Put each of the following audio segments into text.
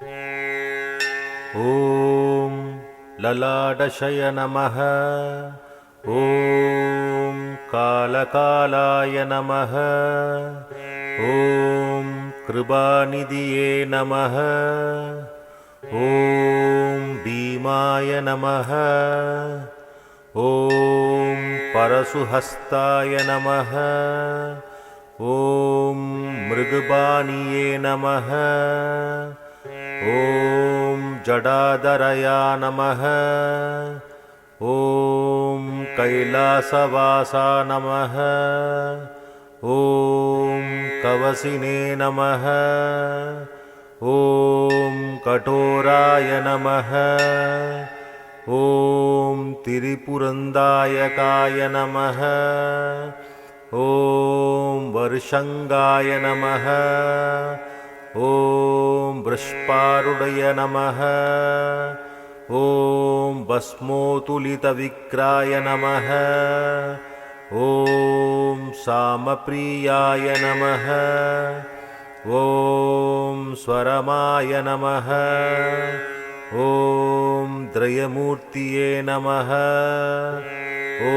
ॐ ललाटशय नमः। ॐ कालकालाय नमः। ॐ कृपानिधिये नमः। ॐ भीमाय नमः। ॐ परशुहस्ताय नमः। ॐ मृगपाणिये नमः। ॐ जडाधरया नमः। ॐ कैलासवासा नमः। ॐ कवसिने नमः। ॐ कठोराय नमः। ॐ त्रिपुरन्दायकाय नमः। ॐ वर्षंगाय नमः। ॐ वृषपारूढय नमः। ॐ भस्मोत्तोलितविग्रहाय नमः। ॐ सामप्रियाय नमः। ॐ स्वरमाय नमः। ॐ त्रयमूर्तये नमः। ॐ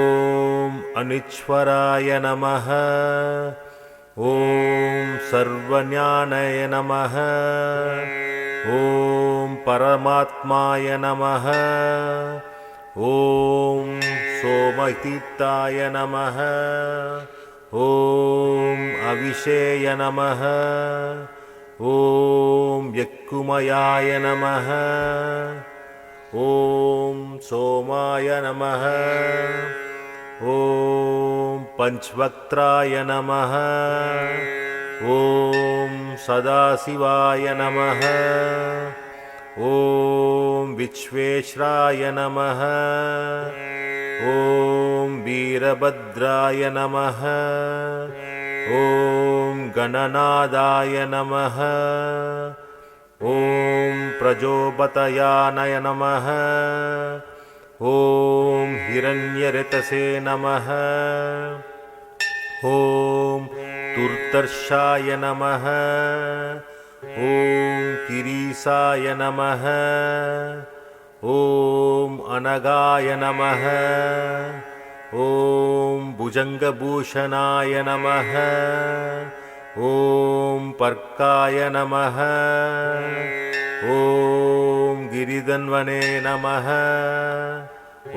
अनीश्वराय नमः। ॐ सर्वज्ञानाय नमः। ॐ परमात्माय नमः। ॐ सोमतीर्थाय नमः। ॐ अविशेय नमः। ॐ यक्कुमयाय नमः। ॐ सोमाय नमः। ॐ पंचवक्त्राय नमः। ॐ सदाशिवाय नमः। ॐ विश्वेश्वराय नमः। ॐ वीरभद्राय नमः। ॐ गणनादाय नमः। ॐ प्रचोपतयाय नमः। ॐ हिरण्यरेतसे नमः। ॐ दुर्धर्षाय नमः। ॐ किरीसाय नमः। ॐ अनगाय नमः। ॐ भुजङ्गभूषणाय नमः। ॐ पर्काय नमः। ॐ गिरिधन्वने नमः।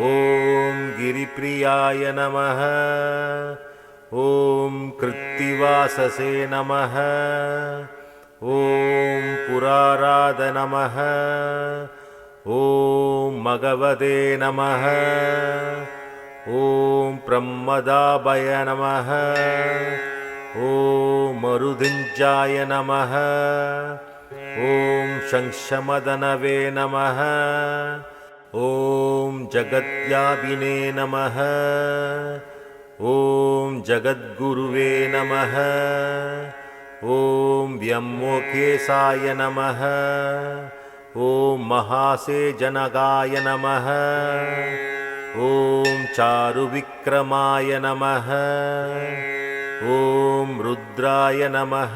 ॐ गिरिप्रियाय नमः। ॐ कृत्तिवाससे नमः। ॐ पुराराध नमः। ॐ मगवते नमः। ॐ ब्रह्मदाभय नमः। ॐ मरुदुञ्जाय नमः। ॐ शंशमदनवे नमः। ॐ जगद्व्यापिने नमः। ॐ जगद्गुरुवे नमः। ॐ व्योमकेशाय नमः। ॐ महासेनजनकाय नमः। ॐ चारुविक्रमाय नमः। ॐ रुद्राय नमः।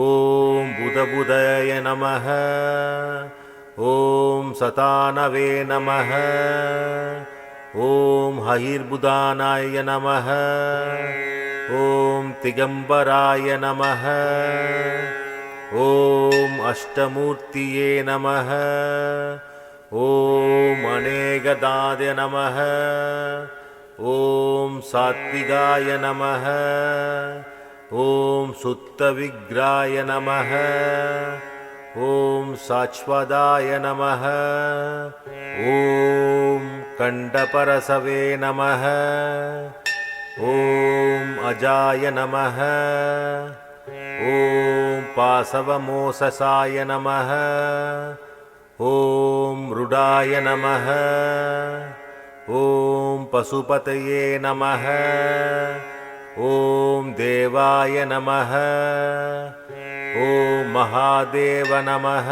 ॐ बुधबुधाय नमः। ॐ सतानवे नमः। ॐ हयिर्बुधानाय नमः। ॐ दिगम्बराय नमः। ॐ अष्टमूर्तये नमः। ॐ अनेकदाय नमः। ॐ सात्विकाय नमः। ॐ सुप्तविग्रहाय नमः। ॐ शाश्वताय नमः। ॐ कण्डपरशवे नमः। ॐ अजाय नमः। ॐ पाशवमोषसाय नमः। ॐ रुडाय नमः। ॐ पशुपतये नमः। ॐ देवाय नमः। ॐ महादेव नमः।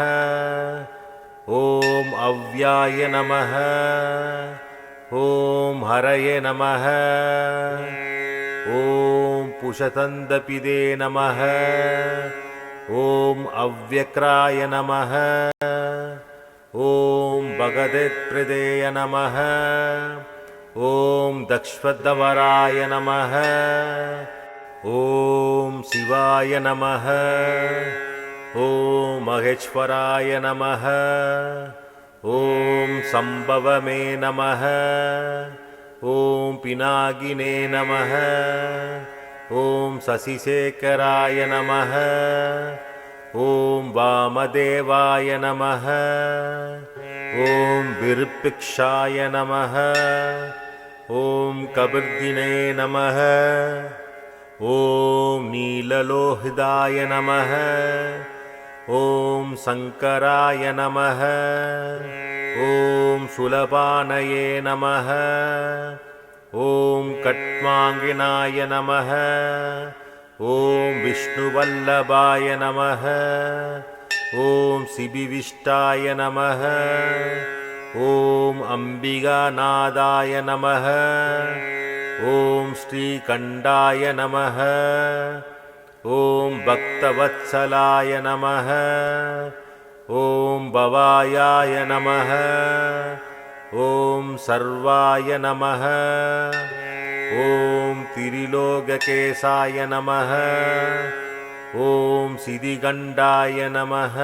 ॐ अव्याय नमः। ॐ हरये नमः। ॐ पुषतन्दपिदे नमः। ॐ अव्यक्राय नमः। ॐ भगवत्प्रदेय नमः। ॐ दक्षवराय नमः। ॐ शिवाय नमः। ॐ महेश्वराय नमः। ॐ संभवमे नमः। ॐ पिनाकिने नमः। ॐ शशिशेखराय नमः। ॐ वामदेवाय नमः। ॐ विरूपाक्षाय नमः। ॐ कबीरदिने नमः। ॐ नीललोहिताय नमः। ॐ शङ्कराय नमः। ॐ शूलपाणये नमः। ॐ कट्वाङ्गिनाय नमः। ॐ विष्णुवल्लभाय नमः। ॐ शिबिविष्टाय नमः। ॐ अम्बिकानाथाय नमः। ॐ श्रीकण्ठाय नमः। ॐ भक्तवत्सलाय नमः। ॐ भवायाय नमः। ॐ सर्वाय नमः। ॐ त्रिलोककेशाय नमः। ॐ सिद्धिकण्ठाय नमः।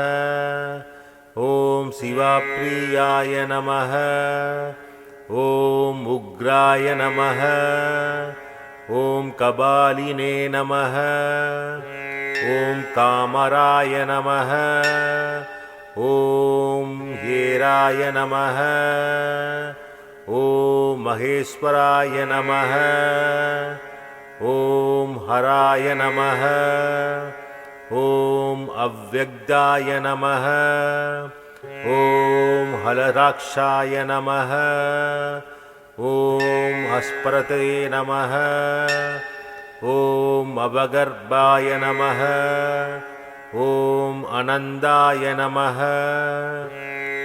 ॐ शिवप्रियाय नमः। ॐ उग्राय नमः। ॐ कपालिने नमः। ॐ कामराय नमः। ॐ हेराय नमः। ॐ महेश्वराय नमः। ॐ हराय नमः। ॐ अव्यक्ताय नमः। ॐ हलराक्षाय नमः। ॐ हस्परते नमः। ॐ अवगर्भाय नमः। ॐ अनन्दाय नमः।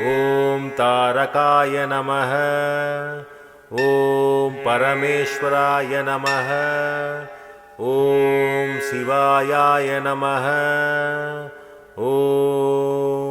ॐ तारकाय नमः। ॐ परमेश्वराय नमः। ॐ शिवाय नमः। ॐ